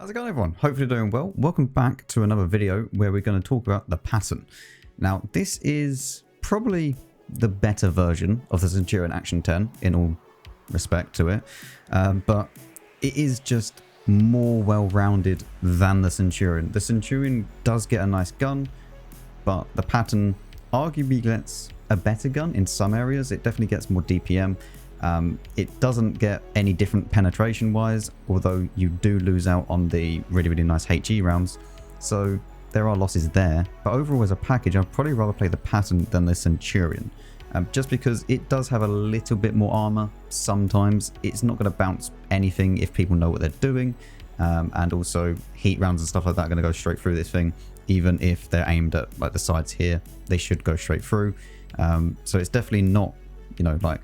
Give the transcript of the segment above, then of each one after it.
How's it going, everyone? Hopefully doing well. Welcome back to another video where we're going to talk about the Patton. Now, this is probably the better version of the Centurion Action 10 in all respect to it, but it is just more well-rounded than the Centurion. The Centurion does get a nice gun, but the Patton arguably gets a better gun in some areas. It definitely gets more DPM. It doesn't get any different penetration wise, although you do lose out on the really nice HE rounds, so there are losses there. But overall as a package, I'd probably rather play the Patton than the Centurion, just because it does have a little bit more armor. Sometimes it's not going to bounce anything if people know what they're doing, and also heat rounds and stuff like that are going to go straight through this thing. Even if they're aimed at like the sides here, they should go straight through. So it's definitely not, you know, like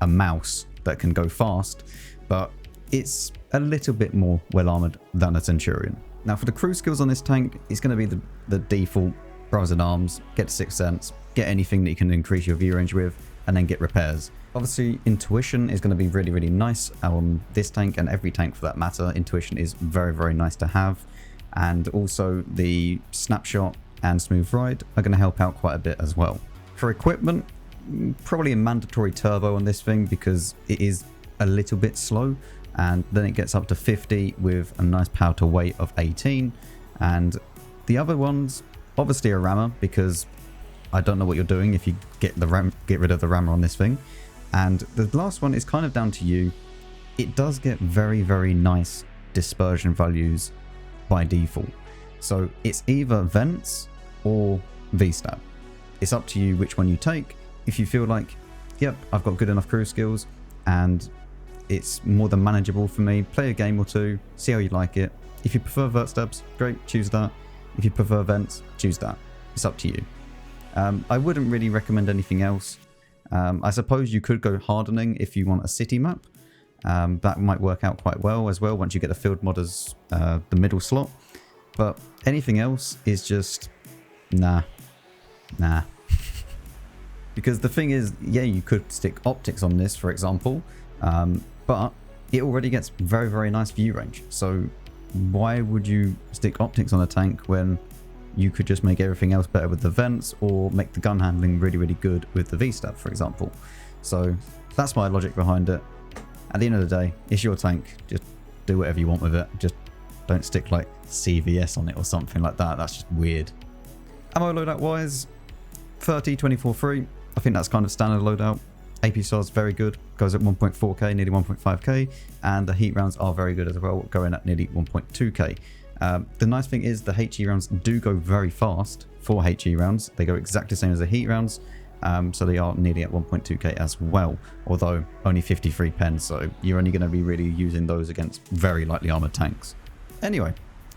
a mouse that can go fast, but it's a little bit more well armored than a Centurion. Now for the crew skills on this tank, it's going to be the default brothers in arms, get 6th sense, get anything that you can increase your view range with, and then get repairs. Obviously intuition is going to be really nice on this tank, and every tank for that matter. Intuition is very nice to have, and also the snapshot and smooth ride are going to help out quite a bit as well. For equipment, probably a mandatory turbo on this thing because it is a little bit slow, and then it gets up to 50 with a nice power to weight of 18. And the other ones, obviously a rammer, because I don't know what you're doing if you get rid of the rammer on this thing. And the last one is kind of down to you. It does get very nice dispersion values by default, so it's either vents or V-stab. It's up to you which one you take. If you feel like, yep, I've got good enough crew skills and it's more than manageable for me, play a game or two, see how you like it. If you prefer vert stabs, great, choose that. If you prefer vents, choose that. It's up to you. I wouldn't really recommend anything else. I suppose you could go hardening if you want a city map. That might work out quite well as well once you get the field mod as the middle slot. But anything else is just nah. Because the thing is, yeah, you could stick optics on this, for example, but it already gets very nice view range. So why would you stick optics on a tank when you could just make everything else better with the vents, or make the gun handling really good with the V-stab, for example? So that's my logic behind it. At the end of the day, it's your tank. Just do whatever you want with it. Just don't stick like CVS on it or something like that. That's just weird. Ammo loadout wise, 30, 24, 3. I think that's kind of standard loadout. APSR is very good, goes at 1.4k, nearly 1.5k, and the heat rounds are very good as well, going at nearly 1.2k. The nice thing is the HE rounds do go very fast for HE rounds. They go exactly the same as the heat rounds, so they are nearly at 1.2k as well, although only 53 pens, so you're only going to be really using those against very lightly armored tanks. Anyway,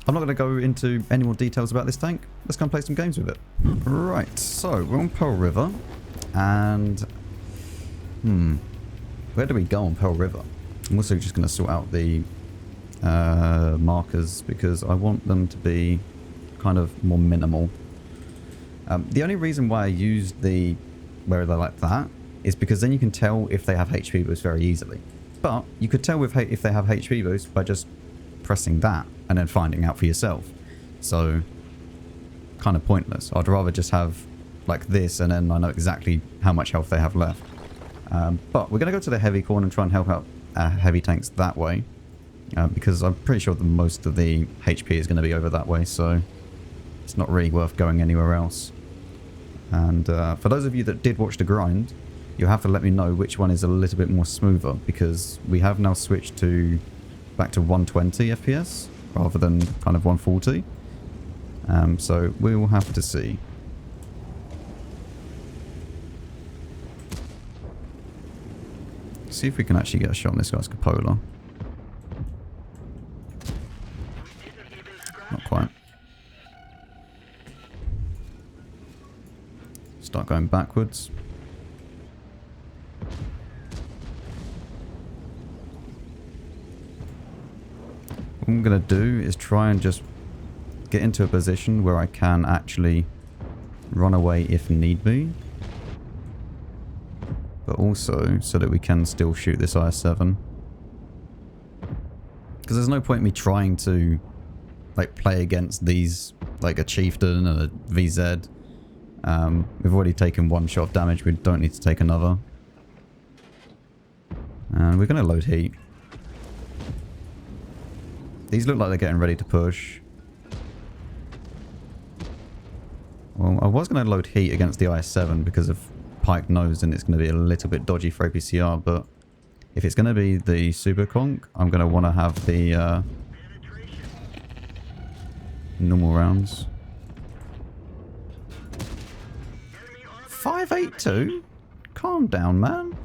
I'm not going to go into any more details about this tank. Let's go and play some games with it. Right, so we're on Pearl River, and where do we go on Pearl River? I'm also just going to sort out the markers because I want them to be kind of more minimal. The only reason why I used the where they're like that is because then you can tell if they have HP boost very easily. But you could tell if they have HP boost by just pressing that and then finding out for yourself. So kind of pointless. I'd rather just have like this, and then I know exactly how much health they have left. But we're going to go to the heavy corner and try and help out heavy tanks that way, because I'm pretty sure that most of the HP is going to be over that way, so it's not really worth going anywhere else. And for those of you that did watch the grind, you'll have to let me know which one is a little bit more smoother, because we have now switched back to 120 FPS rather than kind of 140. So we will have to see. See if we can actually get a shot on this guy's cupola. Not quite. Start going backwards. What I'm going to do is try and just get into a position where I can actually run away if need be. But also so that we can still shoot this IS-7. Because there's no point in me trying to, like, play against these, like a Chieftain and a VZ. We've already taken one shot of damage. We don't need to take another. And we're going to load heat. These look like they're getting ready to push. Well, I was going to load heat against the IS-7 because of Pike Nose, and it's going to be a little bit dodgy for APCR, but if it's going to be the Super Conch, I'm going to want to have the normal rounds. 582? Calm down, man.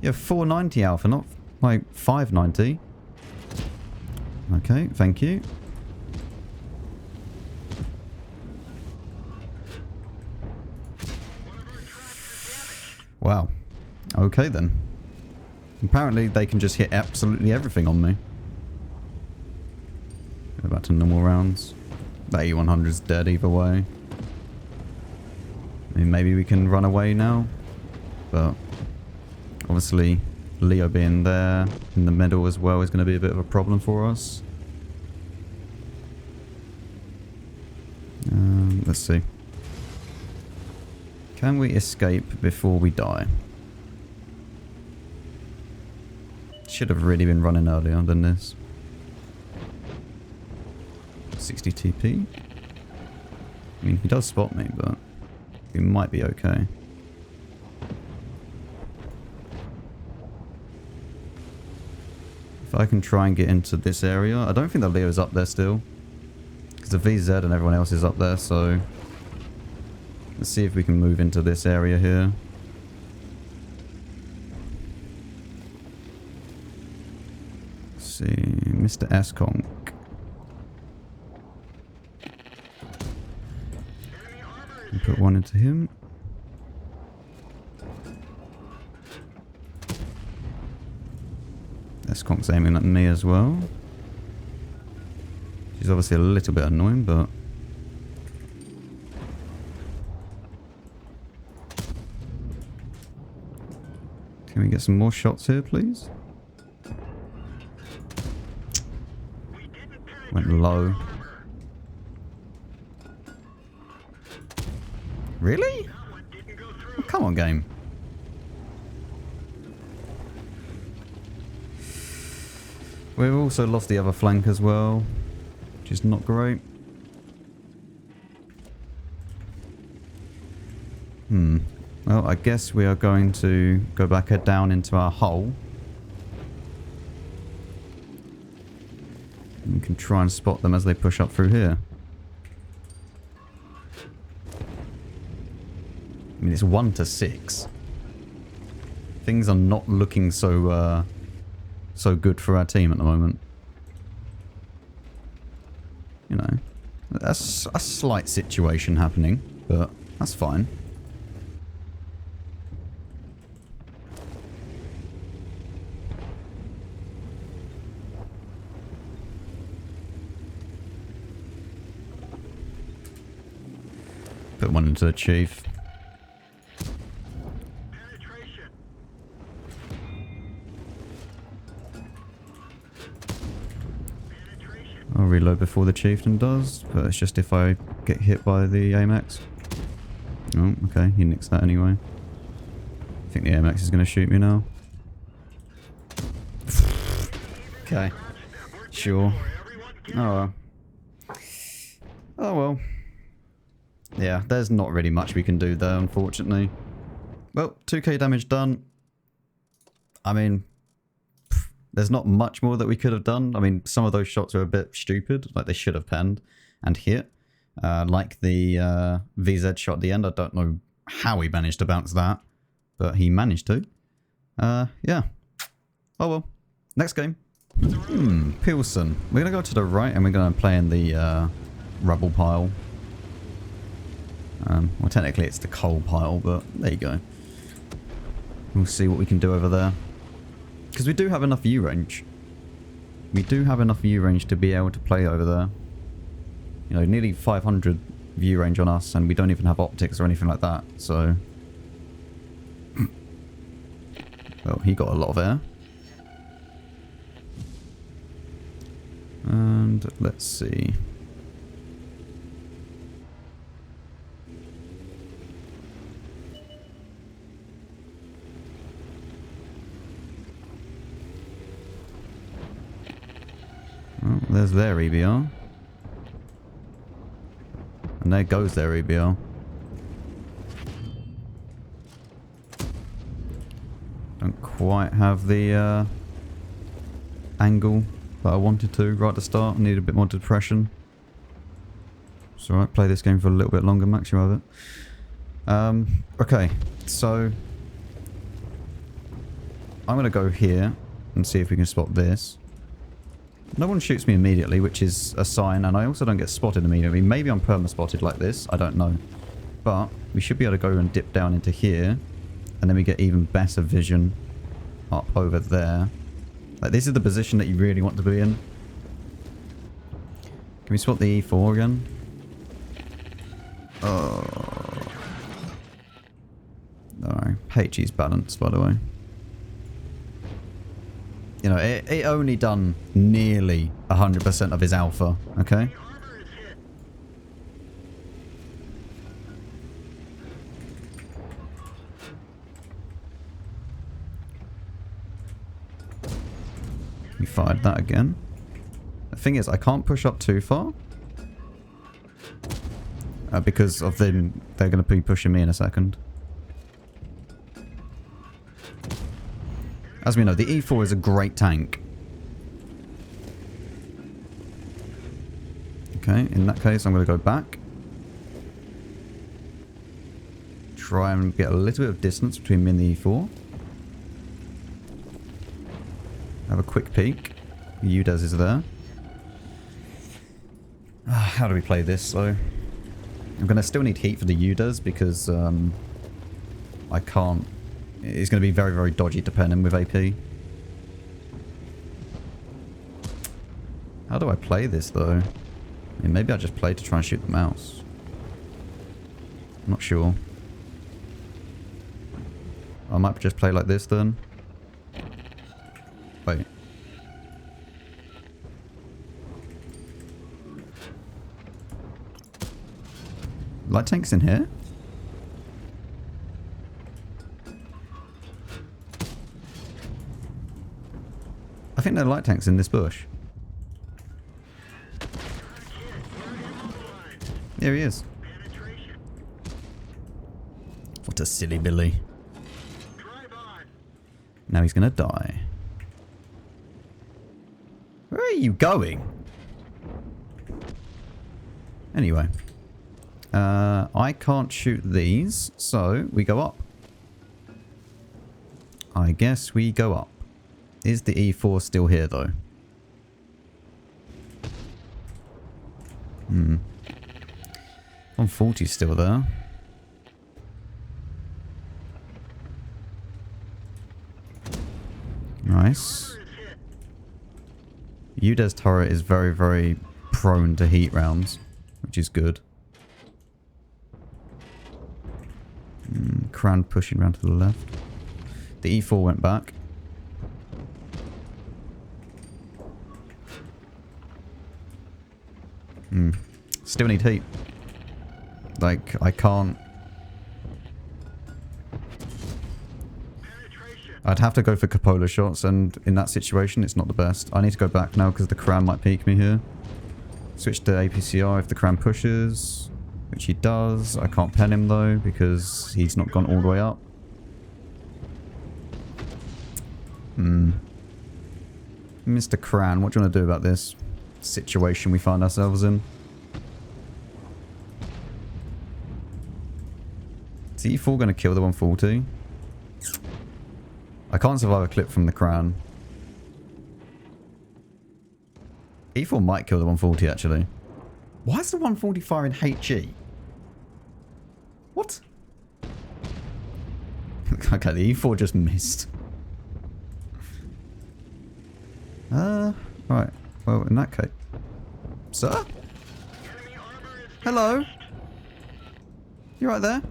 You have 490 alpha, not like 590. Okay, thank you. Wow. Okay then. Apparently they can just hit absolutely everything on me. Go back to normal rounds. The A100's dead either way. I mean, maybe we can run away now. But obviously Leo being there in the middle as well is going to be a bit of a problem for us. Let's see. Can we escape before we die? Should have really been running earlier than this. 60 TP. I mean, he does spot me, but we might be okay. If I can try and get into this area. I don't think the Leo's up there still. Because the VZ and everyone else is up there, so... Let's see if we can move into this area here. Let's see, Mr. S-Conch. Put one into him. S-Conch's aiming at me as well. She's obviously a little bit annoying, but... Can we get some more shots here, please? Went low. Really? Oh, come on, game. We've also lost the other flank as well, which is not great. Well, I guess we are going to go back down into our hole. We can try and spot them as they push up through here. I mean, it's 1 to 6. Things are not looking so so good for our team at the moment. You know, that's a slight situation happening, but that's fine. Put one into the chief. I'll reload before the chieftain does, but it's just if I get hit by the AMX. Oh, okay, he nicks that anyway. I think the AMX is going to shoot me now. Okay, sure. Oh well. Oh well. Yeah, there's not really much we can do there, unfortunately. Well, 2k damage done. I mean, there's not much more that we could have done. I mean, some of those shots are a bit stupid. Like, they should have penned and hit. Like the VZ shot at the end. I don't know how he managed to bounce that, but he managed to. Yeah. Oh well. Next game. Pilsen. We're going to go to the right and we're going to play in the rubble pile. Well, technically it's the coal pile, but there you go. We'll see what we can do over there. Because we do have enough view range. We do have enough view range to be able to play over there. You know, nearly 500 view range on us, and we don't even have optics or anything like that, so... Well, he got a lot of air. And let's see. Oh, there's their EBR. And there goes their EBR. Don't quite have the angle that I wanted to right at the start. I need a bit more depression. It's alright, play this game for a little bit longer, Max, you have it. Okay, so I'm going to go here and see if we can spot this. No one shoots me immediately, which is a sign, and I also don't get spotted immediately. Maybe I'm perma-spotted like this, I don't know. But we should be able to go and dip down into here, and then we get even better vision up over there. Like, this is the position that you really want to be in. Can we spot the E4 again? Oh. No, HE's balanced, by the way. You know, it only done nearly 100% of his alpha, okay? We fired that again. The thing is, I can't push up too far. Because of them, they're going to be pushing me in a second. As we know, the E4 is a great tank. Okay, in that case, I'm going to go back. Try and get a little bit of distance between me and the E4. Have a quick peek. UDES is there. How do we play this, though? I'm going to still need heat for the UDES because I can't. It's going to be very, very dodgy to pen him with AP. How do I play this, though? I mean, maybe I just play to try and shoot the mouse. I'm not sure. I might just play like this, then. Wait. Light tank's in here? I think there are light tanks in this bush. There he is. What a silly Billy. Now he's gonna die. Where are you going? Anyway. I can't shoot these, so we go up. I guess we go up. Is the E4 still here, though? 140 is still there. Nice. UDES turret is very, very prone to heat rounds, which is good. Cran pushing around to the left. The E4 went back. Still need heat. Like, I can't. I'd have to go for cupola shots, and in that situation, it's not the best. I need to go back now because the Cran might peek me here. Switch to APCR if the Cran pushes, which he does. I can't pen him though because he's not gone all the way up. Mr. Cran, what do you want to do about this situation we find ourselves in? Is E4 going to kill the 140? I can't survive a clip from the Cran. E4 might kill the 140 actually. Why is the 140 firing HE? What? Okay, the E4 just missed. Right. Well, in that case. Sir? Hello? You right there?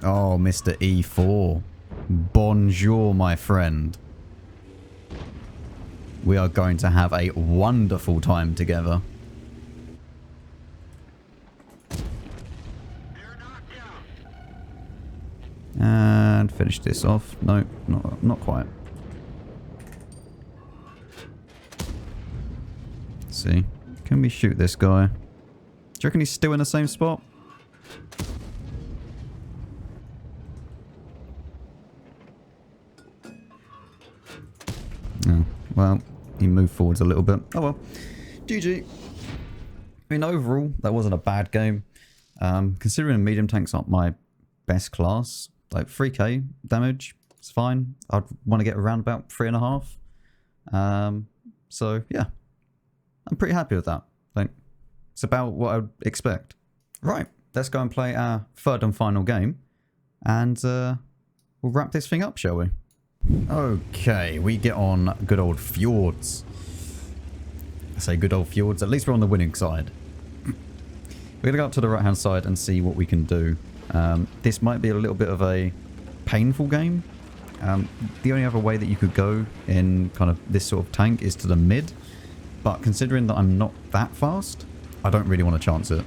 Oh, Mr. E4. Bonjour, my friend. We are going to have a wonderful time together. And finish this off. No, not quite. Let's see. Can we shoot this guy? Do you reckon he's still in the same spot? Oh, well, he moved forwards a little bit. Oh well. GG. I mean, overall, that wasn't a bad game. Considering medium tanks aren't my best class, like 3k damage, it's fine. I'd want to get around about 3.5. So, yeah. I'm pretty happy with that. Like, it's about what I'd expect. Right, let's go and play our third and final game. And we'll wrap this thing up, shall we? Okay, we get on good old Fjords. I say good old Fjords, at least we're on the winning side. We're going to go up to the right hand side and see what we can do. This might be a little bit of a painful game. The only other way that you could go in kind of this sort of tank is to the mid. But considering that I'm not that fast, I don't really want to chance it.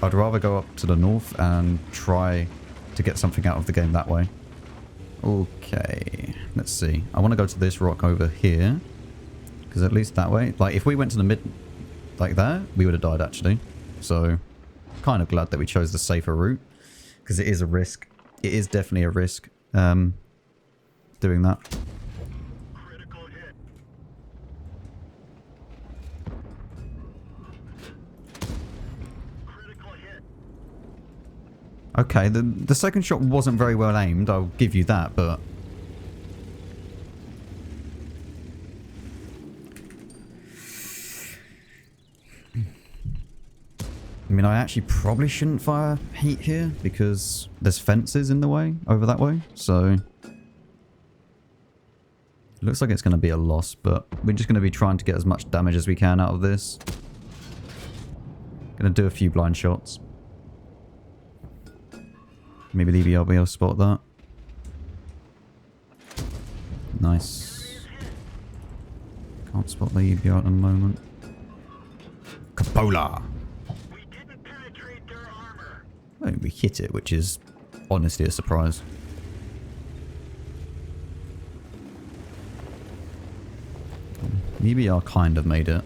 I'd rather go up to the north and try to get something out of the game that way. Okay, let's see. I want to go to this rock over here. Because at least that way, like if we went to the mid like there, we would have died actually. So, kind of glad that we chose the safer route. Because it is a risk. It is definitely a risk doing that. Critical hit. Critical hit. Okay, the second shot wasn't very well aimed, I'll give you that, but... I mean, I actually probably shouldn't fire heat here, because there's fences in the way, over that way, so... Looks like it's going to be a loss, but we're just going to be trying to get as much damage as we can out of this. Going to do a few blind shots. Maybe the EBR will be able to spot that. Nice. Can't spot the EBR at the moment. Capola! We didn't penetrate their armor. I mean, we hit it, which is honestly a surprise. EBR kind of made it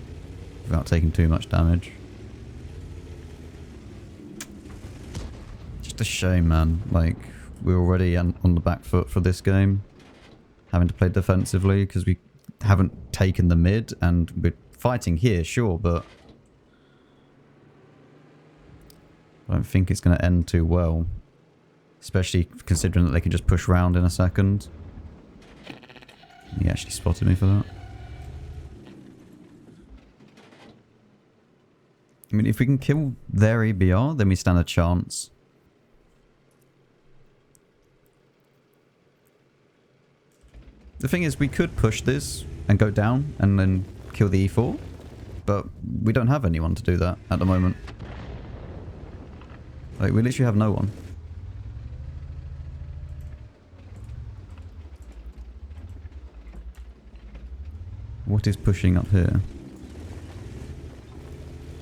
without taking too much damage. Just a shame, man. Like, we're already on the back foot for this game. Having to play defensively because we haven't taken the mid and we're fighting here, sure, but I don't think it's going to end too well. Especially considering that they can just push round in a second. He actually spotted me for that. I mean, if we can kill their EBR, then we stand a chance. The thing is, we could push this and go down and then kill the E4, but we don't have anyone to do that at the moment. Like, we literally have no one. What is pushing up here?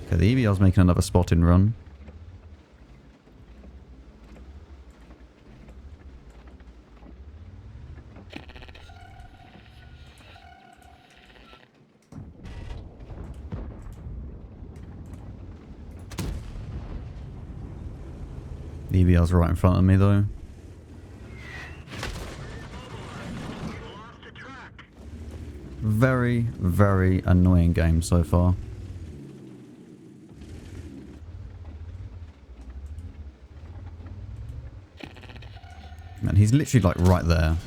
Okay, the EBR's making another spotting run. The EBR's right in front of me though. Very, very annoying game so far. Man, he's literally like right there.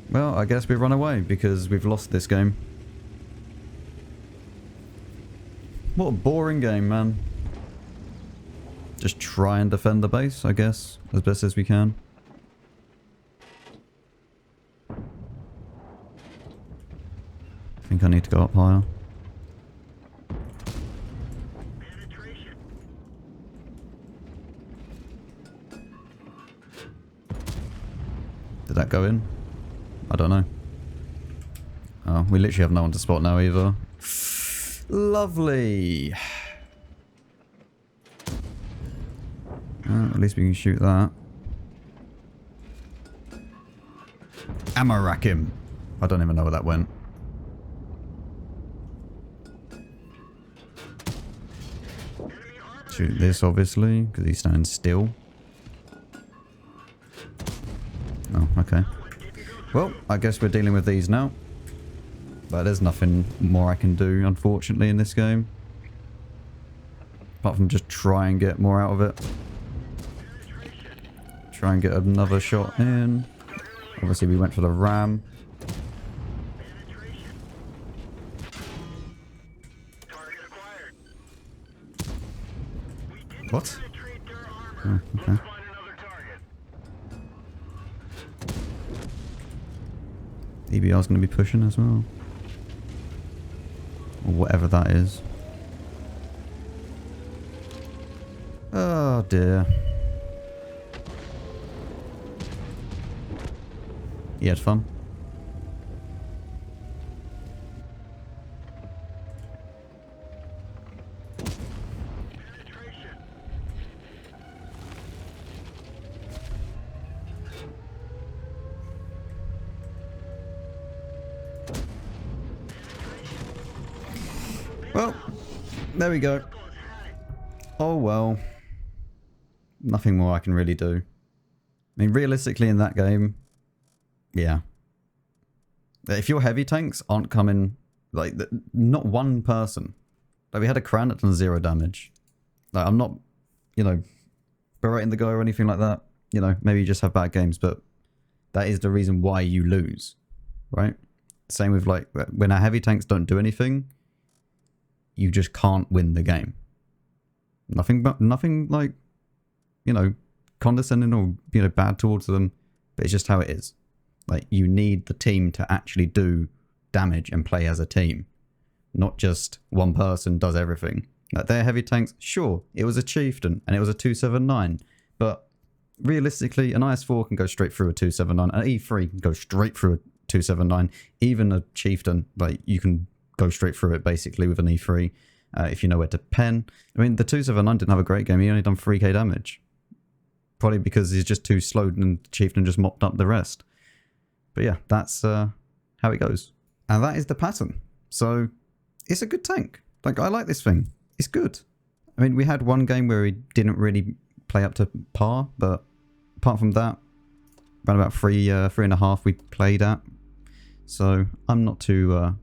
Well, I guess we run away because we've lost this game. What a boring game, man. Just try and defend the base, I guess, as best as we can. I think I need to go up higher. go in? I don't know. Oh, we literally have no one to spot now either. Lovely. At least we can shoot that. Ammo rack him. I don't even know where that went. Shoot this, obviously, because he's standing still. Oh, okay. Well, I guess we're dealing with these now. But there's nothing more I can do, unfortunately, in this game. Apart from just try and get more out of it. Try and get another shot in. Obviously, we went for the ram. What? Oh, okay. EBR's going to be pushing as well. Or whatever that is. Oh dear. You had fun? Well, there we go. Oh well. Nothing more I can really do. I mean, realistically in that game, yeah. If your heavy tanks aren't coming, like, not one person. Like, we had a Kran that done 0 damage. Like, I'm not, you know, berating the guy or anything like that. You know, maybe you just have bad games, but that is the reason why you lose, right? Same with, like, when our heavy tanks don't do anything, you just can't win the game. Nothing like, you know, condescending or, you know, bad towards them, but it's just how it is. Like, you need the team to actually do damage and play as a team, not just one person does everything. Like, their heavy tanks, sure, it was a Chieftain and it was a 279, but realistically, an IS-4 can go straight through a 279, an E3 can go straight through a 279, even a Chieftain, like, you can go straight through it basically with an E3 if you know where to pen. I mean, the 279 didn't have a great game, he only done 3k damage. Probably because he's just too slow and Chieftain just mopped up the rest. But yeah, that's how it goes. And that is the Patton. So, it's a good tank. Like, I like this thing. It's good. I mean, we had one game where we didn't really play up to par, but apart from that, around about 3.5 we played at. So, I'm not too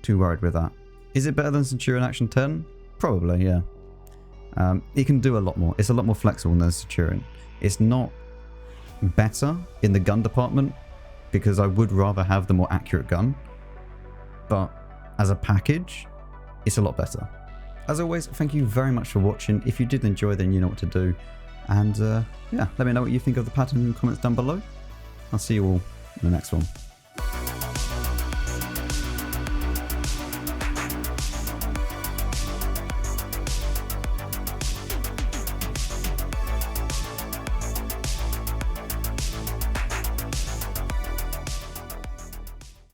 worried with that. Is it better than Centurion Action 10? Probably, yeah. It can do a lot more. It's a lot more flexible than Centurion. It's not better in the gun department, because I would rather have the more accurate gun. But as a package, it's a lot better. As always, thank you very much for watching. If you did enjoy, then you know what to do. And yeah, let me know what you think of the Patton in the comments down below. I'll see you all in the next one.